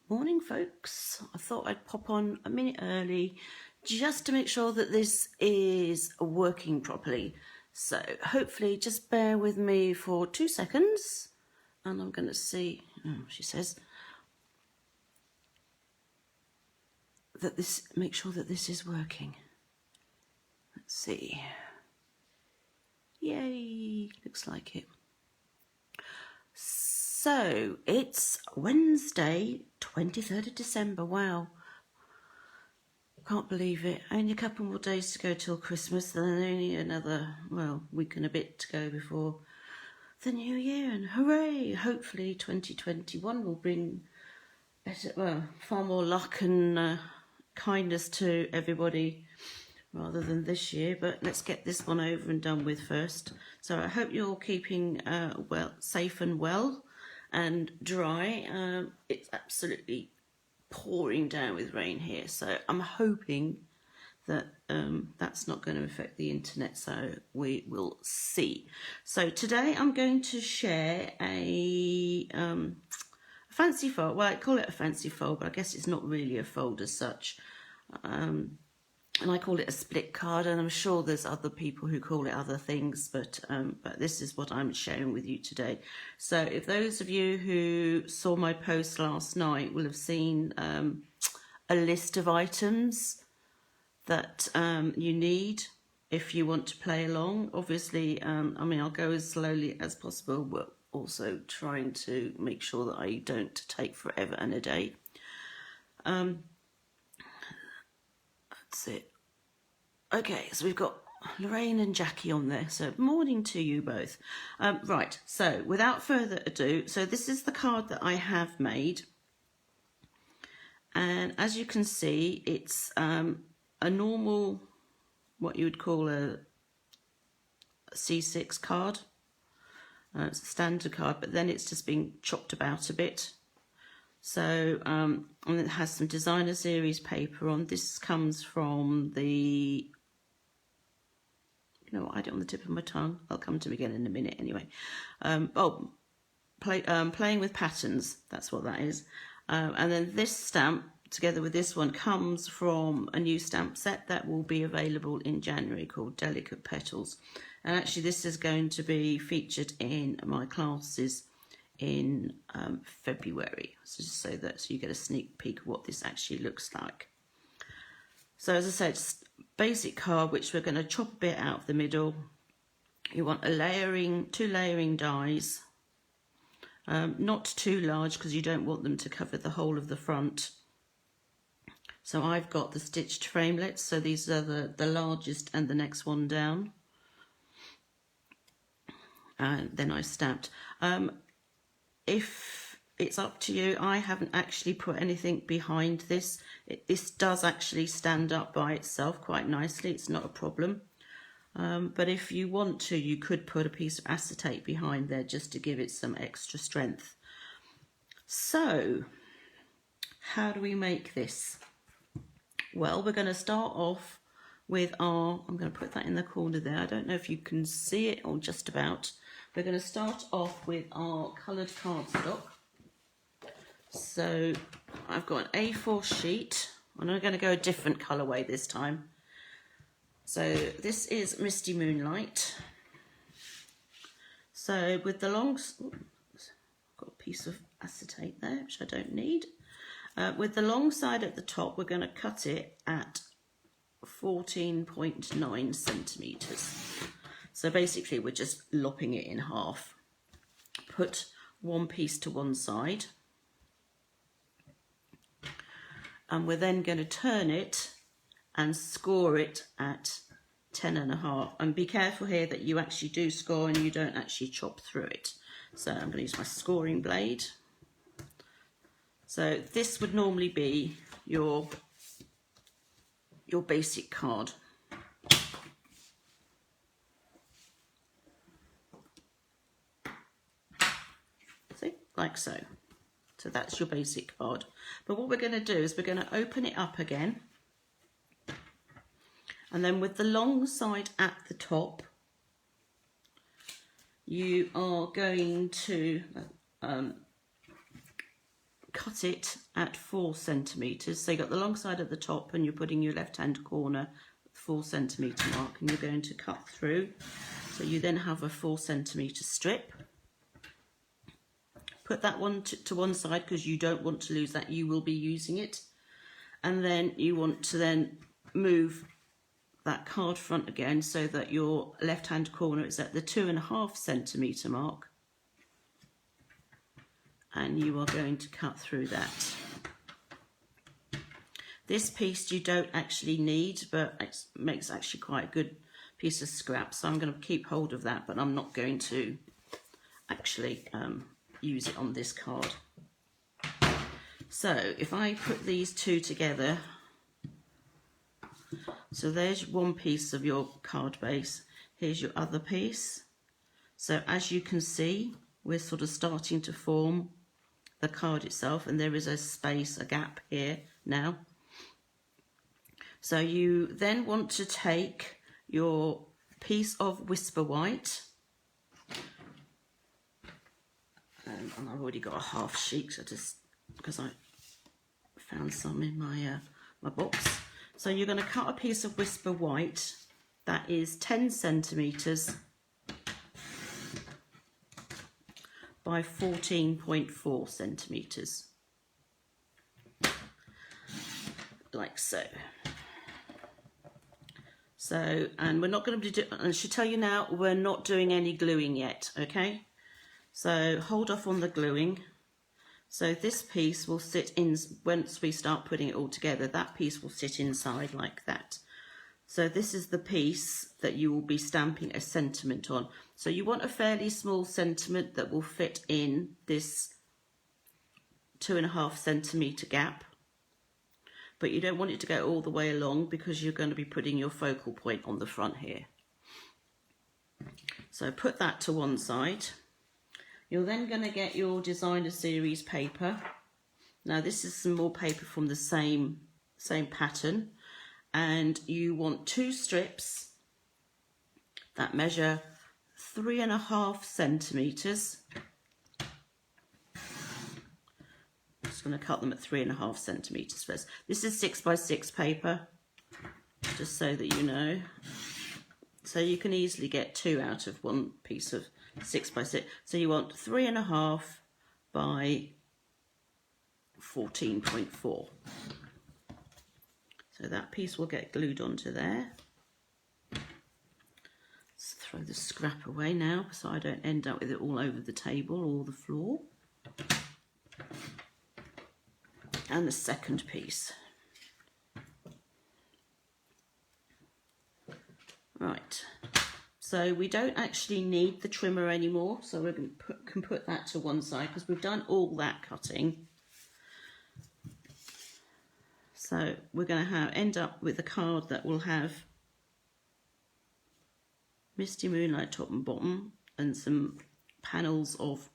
Morning folks, I thought I'd pop on a minute early just to make sure that this is working properly. So hopefully just bear with me for 2 seconds and I'm going to see, she says, that make sure that this is working. Let's see. Yay, looks like it. So it's Wednesday, 23rd of December. Wow. Can't believe it. Only a couple more days to go till Christmas, then only another, well, week and a bit to go before the new year. And hooray! Hopefully 2021 will bring better, well, far more luck and kindness to everybody rather than this year. But let's get this one over and done with first. So I hope you're keeping well, safe and well and dry. It's absolutely pouring down with rain here, so I'm hoping that that's not going to affect the internet, so we will see. So today I'm going to share a fancy fold. Well, I call it a fancy fold, but I guess it's not really a fold as such. And I call it a split card, and I'm sure there's other people who call it other things, but this is what I'm sharing with you today. So if those of you who saw my post last night will have seen a list of items that you need if you want to play along. Obviously, I mean, I'll go as slowly as possible, but also trying to make sure that I don't take forever and a day. That's it. Okay, so we've got Lorraine and Jackie on there, so morning to you both. Right, so without further ado, so this is the card that I have made, and as you can see, it's a normal, what you would call a C6 card. It's a standard card, but then it's just been chopped about a bit. So, and it has some designer series paper on. This comes from the, you know what, I had it on the tip of my tongue. I'll come to it again in a minute anyway. Playing with Patterns, that's what that is. And then this stamp, together with this one, comes from a new stamp set that will be available in January called Delicate Petals. And actually this is going to be featured in my classes in February, so just so you get a sneak peek of what this actually looks like. So as I said, it's a basic card which we're going to chop a bit out of the middle. You want two layering dies, not too large because you don't want them to cover the whole of the front. So I've got the stitched framelets, so these are the largest and the next one down, and then I stamped. If it's up to you, I haven't actually put anything behind this. This does actually stand up by itself quite nicely. It's not a problem. But if you want to, you could put a piece of acetate behind there just to give it some extra strength. So, how do we make this? Well, we're going to start off with our, I'm going to put that in the corner there. I don't know if you can see it or just about. We're going to start off with our coloured cardstock. So I've got an A4 sheet, and I'm going to go a different colourway this time. So this is Misty Moonlight. So with the long, got a piece of acetate there, which I don't need. With the long side at the top, we're going to cut it at 14.9 centimetres. So basically we're just lopping it in half. Put one piece to one side. And we're then going to turn it and score it at 10.5. And be careful here that you actually do score and you don't actually chop through it. So I'm going to use my scoring blade. So this would normally be your basic card. Like so. So that's your basic card. But what we're going to do is we're going to open it up again. And then with the long side at the top, you are going to cut it at 4 centimetres. So you've got the long side at the top and you're putting your left hand corner 4 centimetre mark, and you're going to cut through. So you then have a 4 centimetre strip. Put that one to one side because you don't want to lose that, you will be using it. And then you want to then move that card front again so that your left hand corner is at the 2.5 centimetre mark. And you are going to cut through that. This piece you don't actually need, but it makes actually quite a good piece of scrap, so I'm going to keep hold of that, but I'm not going to actually use it on this card. So if I put these two together, so there's one piece of your card base, here's your other piece. So as you can see, we're sort of starting to form the card itself, and there is a space, a gap here now. So you then want to take your piece of Whisper White, and I've already got a half sheet, so just because I found some in my my box. So you're going to cut a piece of Whisper White that is 10 centimetres by 14.4 centimetres, like so. So, and we're not going to do, I should tell you now, we're not doing any gluing yet, okay? So hold off on the gluing. So this piece will sit in, once we start putting it all together, that piece will sit inside like that. So this is the piece that you will be stamping a sentiment on. So you want a fairly small sentiment that will fit in this 2.5 centimetre gap. But you don't want it to go all the way along because you're going to be putting your focal point on the front here. So put that to one side. You're then going to get your designer series paper. Now this is some more paper from the same pattern, and you want 2 strips that measure 3.5 centimetres. Just going to cut them at 3.5 centimetres first. This is 6x6 paper, just so that you know. So you can easily get 2 out of one piece of 6x6. So you want 3.5 by 14.4. So that piece will get glued onto there. Let's throw the scrap away now so I don't end up with it all over the table or the floor. And the second piece. Right, so we don't actually need the trimmer anymore, so we can put that to one side because we've done all that cutting. So we're going to end up with a card that will have Misty Moonlight top and bottom and some panels of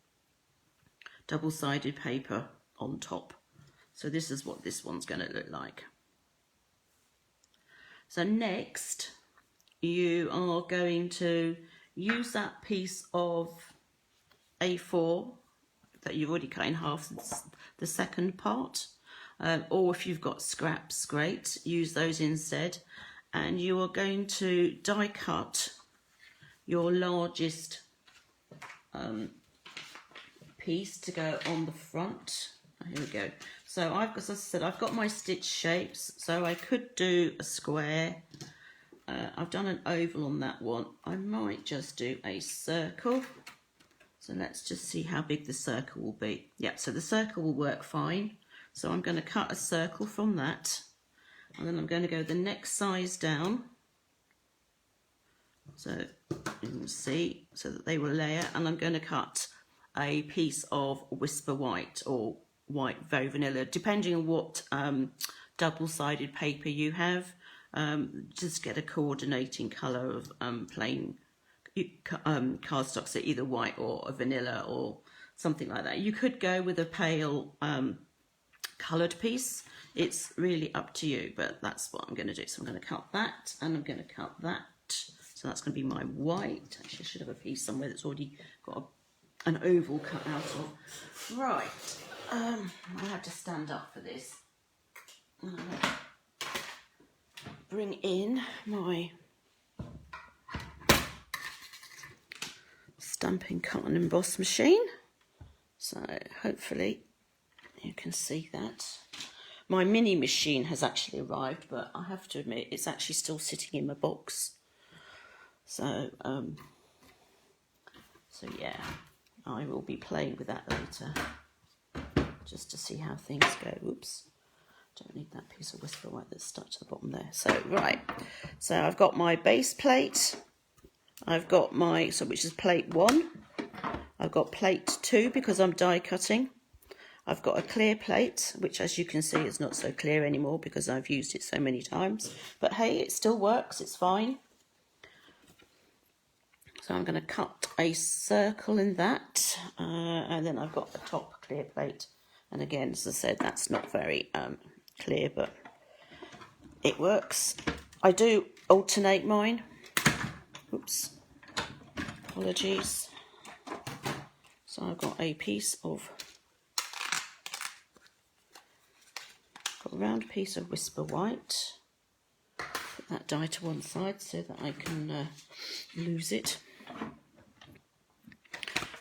double-sided paper on top. So this is what this one's going to look like. So next, you are going to use that piece of A4 that you've already cut in half, the second part, or if you've got scraps, great, use those instead. And you are going to die cut your largest piece to go on the front. Here we go. So as I said, I've got my stitch shapes, so I could do a square. I've done an oval on that one. I might just do a circle. So let's just see how big the circle will be. Yeah, so the circle will work fine. So I'm going to cut a circle from that, and then I'm going to go the next size down. So you can see, so that they will layer, and I'm going to cut a piece of Whisper White or white very vanilla, depending on what double-sided paper you have. Just get a coordinating colour of plain cardstock, so either white or a vanilla or something like that. You could go with a pale coloured piece. It's really up to you, but that's what I'm going to do. So I'm going to cut that, and I'm going to cut that. So that's going to be my white. Actually, I should have a piece somewhere that's already got an oval cut out of. Right. I have to stand up for this. Bring in my Stampin' Cut and Emboss machine. So hopefully you can see that. My mini machine has actually arrived, but I have to admit it's actually still sitting in my box. So, yeah, I will be playing with that later, just to see how things go. Oops, don't need that piece of whisper white that's stuck to the bottom there. So, right, so I've got my base plate, I've got my, which is plate 1, I've got plate 2 because I'm die cutting, I've got a clear plate, which as you can see is not so clear anymore because I've used it so many times, but hey, it still works, it's fine. So I'm going to cut a circle in that, and then I've got the top clear plate. And again, as I said, that's not very clear, but it works. I do alternate mine. Oops, apologies. So I've got a piece of, got a round piece of Whisper White. Put that die to one side so that I can lose it.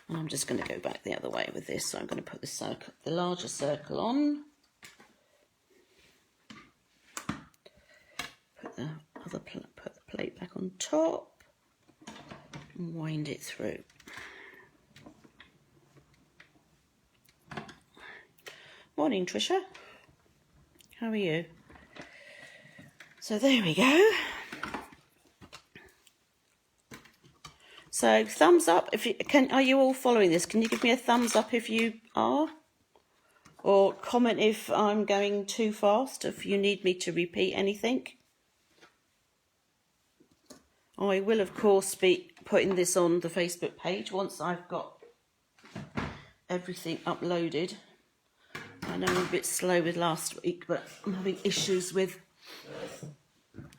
And I'm just going to go back the other way with this. So I'm going to put the circle, the larger circle on. Put the plate back on top and wind it through. Morning, Trisha. How are you? So there we go. So thumbs up if you can. Are you all following this? Can you give me a thumbs up if you are, or comment if I'm going too fast, if you need me to repeat anything. I will of course be putting this on the Facebook page once I've got everything uploaded. I know I'm a bit slow with last week, but I'm having issues with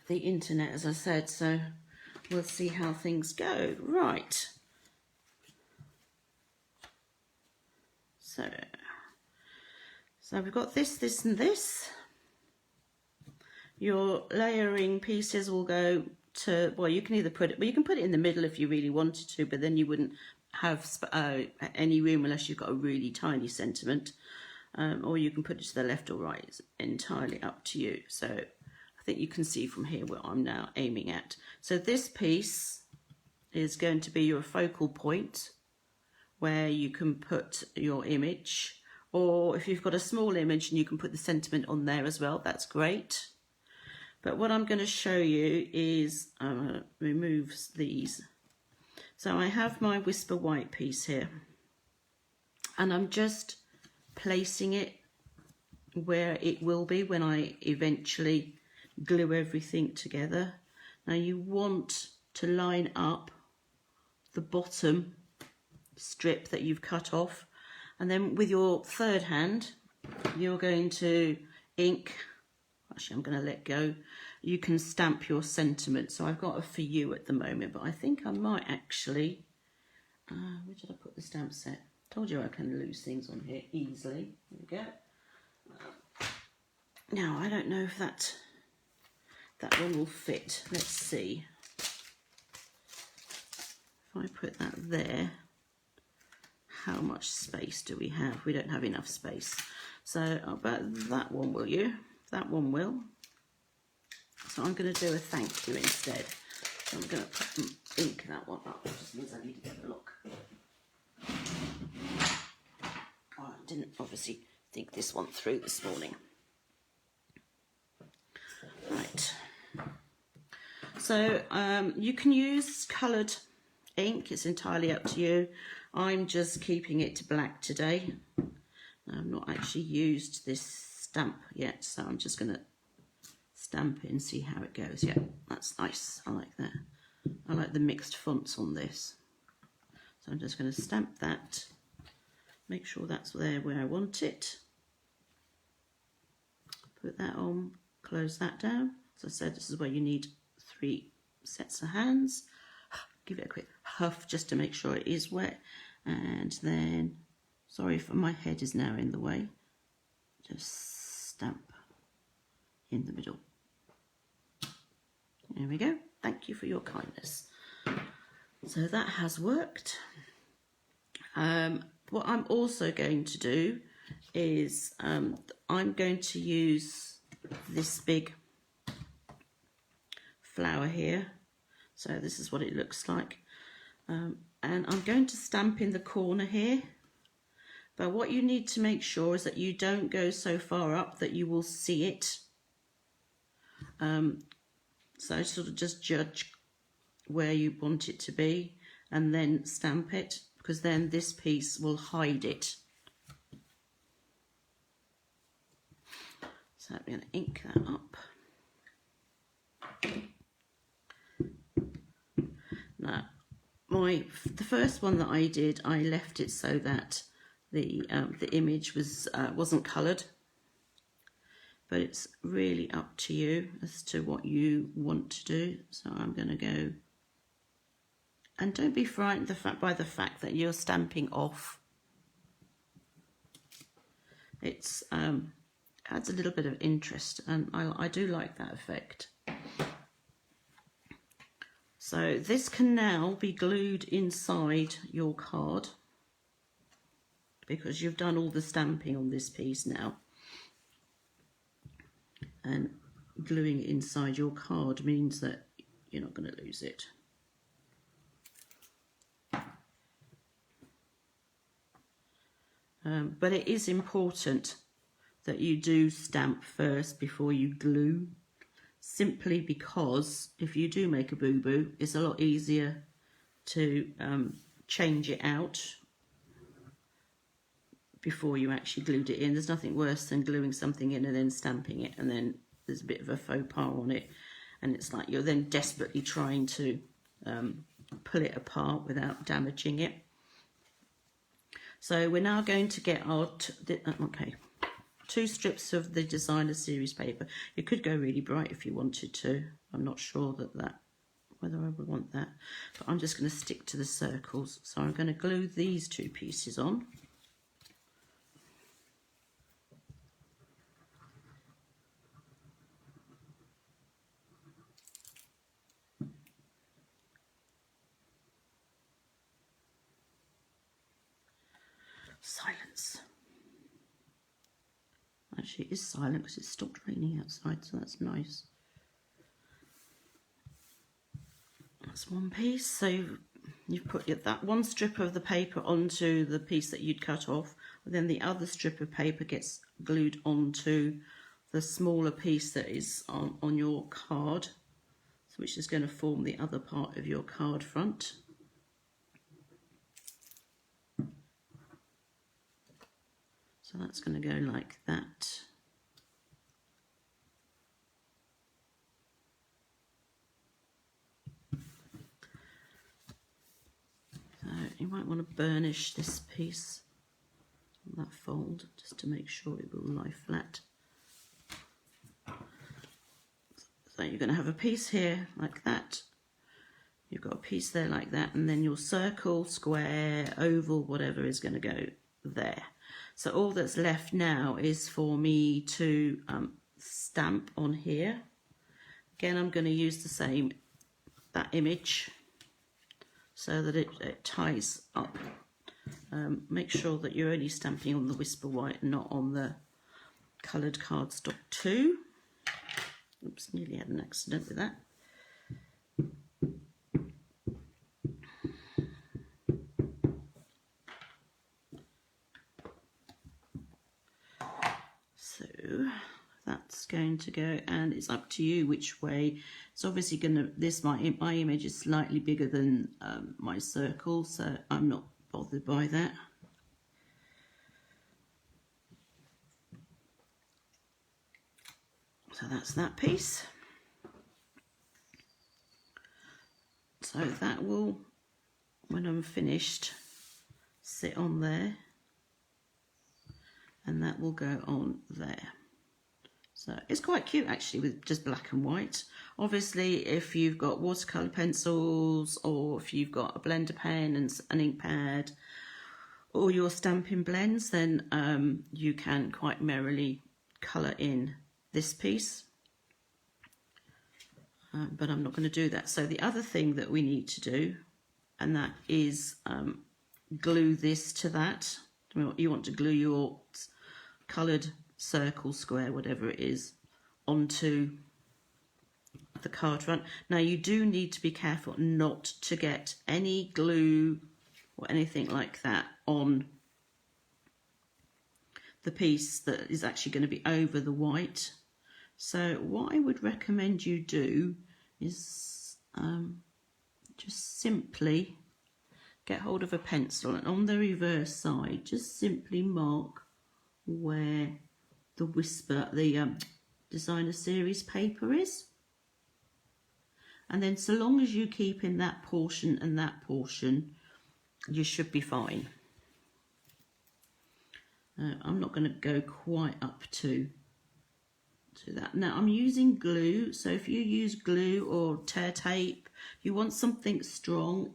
the internet, as I said, so we'll see how things go. Right. So we've got this, this and this. Your layering pieces will go to, well, you can either put it, well, you can put it in the middle if you really wanted to, but then you wouldn't have any room unless you've got a really tiny sentiment. Or you can put it to the left or right. It's entirely up to you. So I think you can see from here what I'm now aiming at. So this piece is going to be your focal point where you can put your image, or if you've got a small image and you can put the sentiment on there as well, that's great. But what I'm going to show you is, remove these. So I have my Whisper White piece here, and I'm just placing it where it will be when I eventually glue everything together. Now you want to line up the bottom strip that you've cut off, and then with your third hand you're going to ink, actually I'm going to let go, you can stamp your sentiment. So I've got a for you at the moment, but I think I might actually, where did I put the stamp set? Told you I can lose things on here easily. There we go. Now I don't know if that one will fit. Let's see. If I put that there, how much space do we have? We don't have enough space. So I'll bet that one, will you? That one will. So I'm going to do a thank you instead. So I'm going to ink that one up. It just means I need to get a look. Oh, I didn't obviously think this one through this morning. Right. So you can use coloured ink. It's entirely up to you. I'm just keeping it to black today. I've not actually used this stamp yet, so I'm just going to stamp it and see how it goes. Yeah, that's nice. I like that. I like the mixed fonts on this. So I'm just going to stamp that. Make sure that's there where I want it. Put that on, close that down. As I said, this is where you need 3 sets of hands. Give it a quick huff just to make sure it is wet. And then Sorry for my head is now in the way. Just stamp in the middle. There we go. Thank you for your kindness. So that has worked. What I'm also going to do is I'm going to use this big flower here. So this is what it looks like. And I'm going to stamp in the corner here. But what you need to make sure is that you don't go so far up that you will see it. So sort of just judge where you want it to be and then stamp it, because then this piece will hide it. So I'm going to ink that up. Now, the first one that I did, I left it so that the image wasn't coloured. But it's really up to you as to what you want to do. So I'm going to go, and don't be frightened by the fact that you're stamping off. It's adds a little bit of interest, and I do like that effect. So this can now be glued inside your card because you've done all the stamping on this piece now. And gluing it inside your card means that you're not going to lose it. But it is important that you do stamp first before you glue, simply because if you do make a boo-boo, it's a lot easier to change it out before you actually glued it in. There's nothing worse than gluing something in and then stamping it, and then there's a bit of a faux pas on it, and it's like you're then desperately trying to pull it apart without damaging it. So we're now going to get our two strips of the designer series paper. You could go really bright if you wanted to. I'm not sure whether I would want that, but I'm just going to stick to the circles. So I'm going to glue these two pieces on. Silence. Actually, it is silent because it stopped raining outside, so that's nice. That's one piece. So you've put that one strip of the paper onto the piece that you'd cut off, and then the other strip of paper gets glued onto the smaller piece that is on your card, which is going to form the other part of your card front. So that's going to go like that. So you might want to burnish this piece on that fold just to make sure it will lie flat. So you're going to have a piece here like that. You've got a piece there like that, and then your circle, square, oval, whatever is going to go there. So all that's left now is for me to stamp on here. Again, I'm going to use that image so that it ties up. Make sure that you're only stamping on the Whisper White and not on the coloured cardstock too. Oops, nearly had an accident with that. So that's going to go, and it's up to you which way. It's obviously going to, my image is slightly bigger than my circle, so I'm not bothered by that. So that's that piece. So that will, when I'm finished, sit on there, and that will go on there. So it's quite cute actually with just black and white. Obviously if you've got watercolour pencils, or if you've got a blender pen and an ink pad, all your stamping blends, then you can quite merrily colour in this piece. But I'm not going to do that. So the other thing that we need to do, and that is glue this to that. You want to glue your coloured circle, square, whatever it is, onto the card front. Now you do need to be careful not to get any glue or anything like that on the piece that is actually going to be over the white. So what I would recommend you do is just simply get hold of a pencil, and on the reverse side just simply mark where the designer series paper is, and then so long as you keep in that portion and that portion, you should be fine. I'm not going to go quite up to that. Now I'm using glue, so if you use glue or tear tape, you want something strong.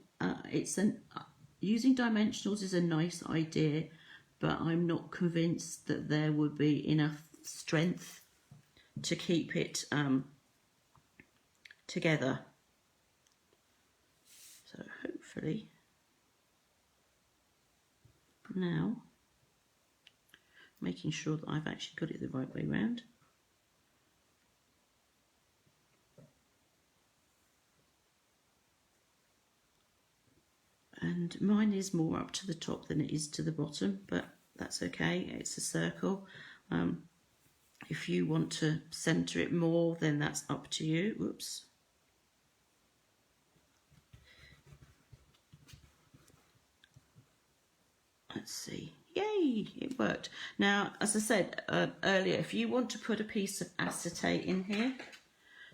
Using dimensionals is a nice idea, but I'm not convinced that there would be enough strength to keep it together. So hopefully now, making sure that I've actually got it the right way round. And mine is more up to the top than it is to the bottom, but that's okay, it's a circle. If you want to centre it more, then that's up to you. Whoops. Let's see. Yay, it worked. Now, as I said earlier, if you want to put a piece of acetate in here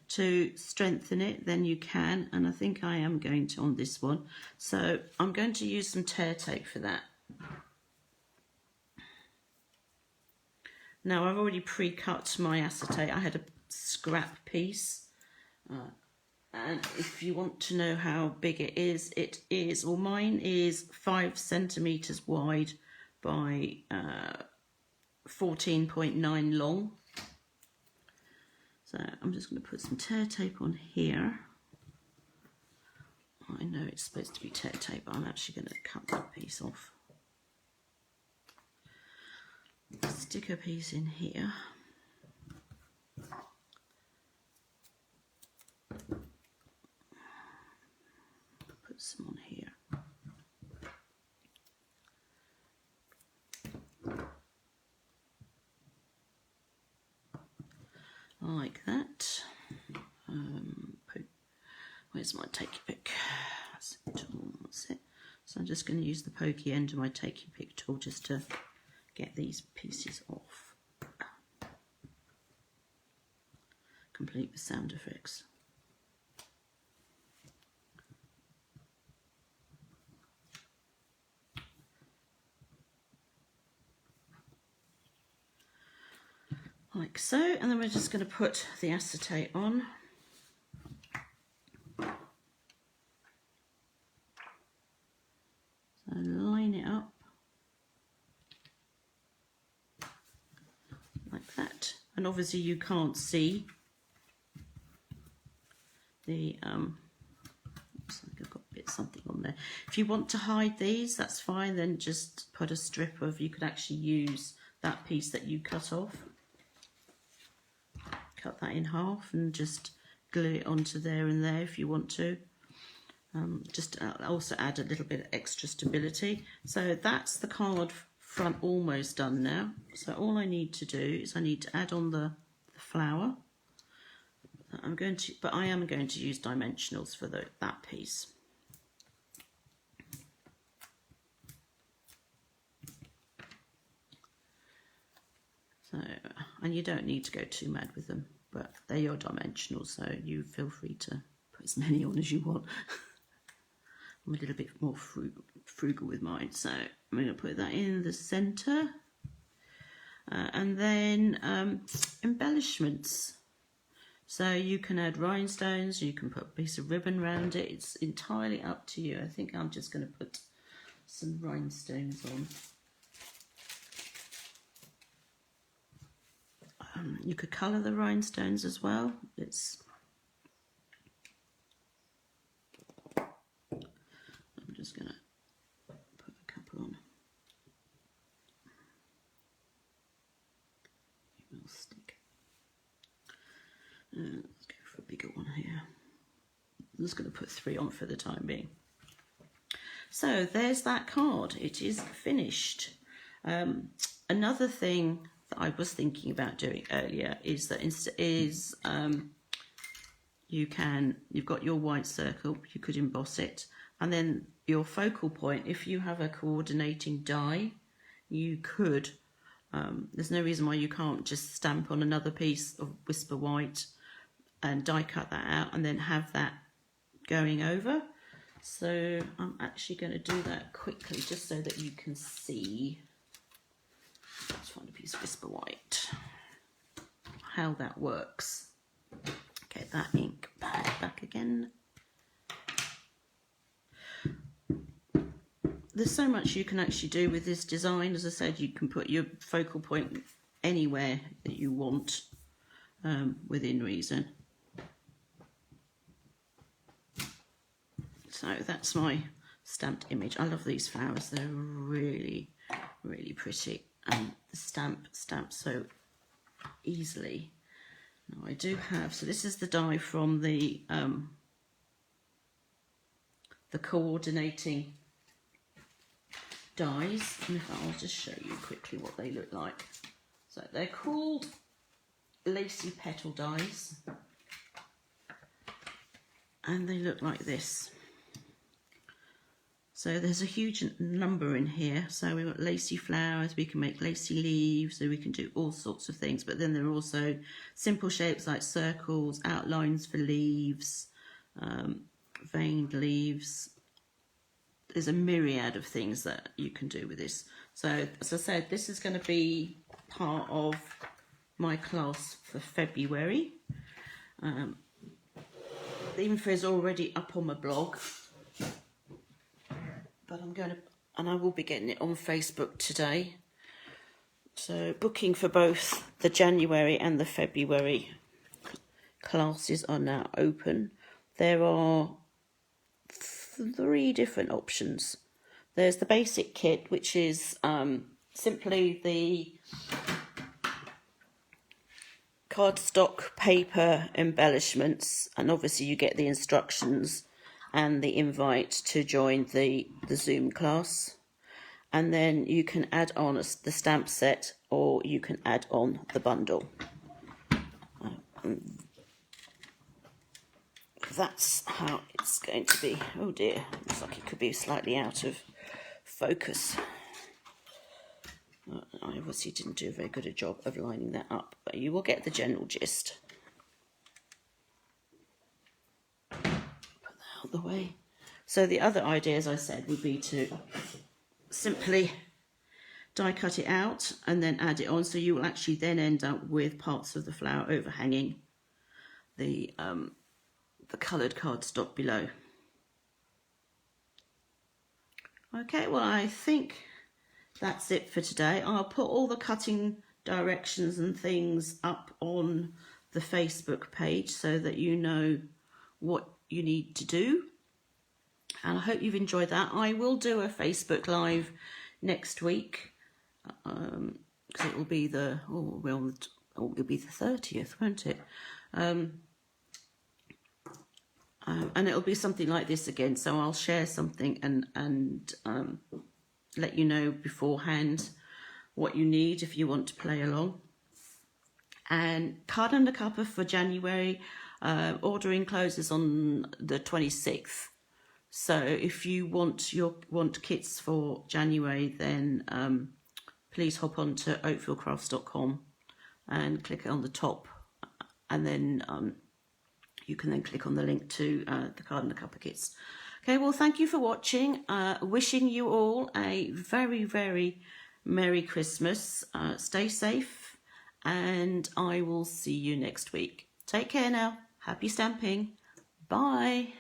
to strengthen it, then you can, and I think I am going to on this one. So I'm going to use some tear tape for that. Now I've already pre-cut my acetate. I had a scrap piece, and if you want to know how big it is, well, mine is 5 centimeters wide by 14.9 long. So I'm just going to put some tear tape on here. I know it's supposed to be tear tape, but I'm actually going to cut that piece off. Stick a piece in here. Put some on here. Like that. Where's my takey pick? That's it. So I'm just going to use the pokey end of my takey pick tool just to get these pieces off. Complete with sound effects. Like so, and then we're just going to put the acetate on. So line it up like that, and obviously you can't see the looks like I've got a bit something on there. If you want to hide these, that's fine, then just put a strip of, you could actually use that piece that you cut off. Cut that in half and just glue it onto there and there if you want to. Just also add a little bit of extra stability. So that's the card front almost done now. So all I need to do is I need to add on the flower. I am going to use dimensionals for that piece. So, and you don't need to go too mad with them, but they're your dimensionals, so you feel free to put as many on as you want. I'm a little bit more frugal with mine, so I'm going to put that in the centre. And then embellishments. So you can add rhinestones, you can put a piece of ribbon around it. It's entirely up to you. I think I'm just going to put some rhinestones on. You could colour the rhinestones as well. I'm just going to put a couple on. It will stick. Let's go for a bigger one here. I'm just going to put 3 on for the time being. So there's that card. It is finished. Another thing that I was thinking about doing earlier is that you've got your white circle, you could emboss it, and then your focal point, if you have a coordinating die, you could, there's no reason why you can't just stamp on another piece of Whisper White and die cut that out and then have that going over. So I'm actually going to do that quickly just so that you can see. Let's find a piece of Whisper White, how that works. Get that ink pad back again. There's so much you can actually do with this design. As I said, you can put your focal point anywhere that you want within reason. So that's my stamped image. I love these flowers. They're really, really pretty. And the stamps so easily. Now I do have, so this is the die from the coordinating dies. And I'll just show you quickly what they look like. So they're called lacy petal dies. And they look like this. So there's a huge number in here. So we've got lacy flowers, we can make lacy leaves, so we can do all sorts of things. But then there are also simple shapes like circles, outlines for leaves, veined leaves. There's a myriad of things that you can do with this. So as I said, this is going to be part of my class for February. The info is already up on my blog. But I will be getting it on Facebook today. So booking for both the January and the February classes are now open. There are 3 different options. There's the basic kit, which is simply the cardstock paper embellishments, and obviously you get the instructions and the invite to join the Zoom class. And then you can add on the stamp set, or you can add on the bundle. That's how it's going to be. Oh dear, looks like it could be slightly out of focus. I obviously didn't do a very good a job of lining that up, but you will get the general gist. The way. So the other idea, as I said, would be to simply die cut it out and then add it on, so you will actually then end up with parts of the flower overhanging the coloured cardstock below. Okay, well I think that's it for today. I'll put all the cutting directions and things up on the Facebook page so that you know what you need to do, and I hope you've enjoyed that. I will do a Facebook Live next week because it will be the it'll be the 30th, won't it? And it'll be something like this again. So I'll share something and let you know beforehand what you need if you want to play along. And Card A Cuppa for January. Ordering closes on the 26th. So if you want kits for January, then please hop on to oakfieldcrafts.com and click on the top, and then you can then click on the link to the Card A Cuppa kits. Okay, well, thank you for watching. Wishing you all a very, very Merry Christmas. Stay safe, and I will see you next week. Take care now. Happy stamping. Bye.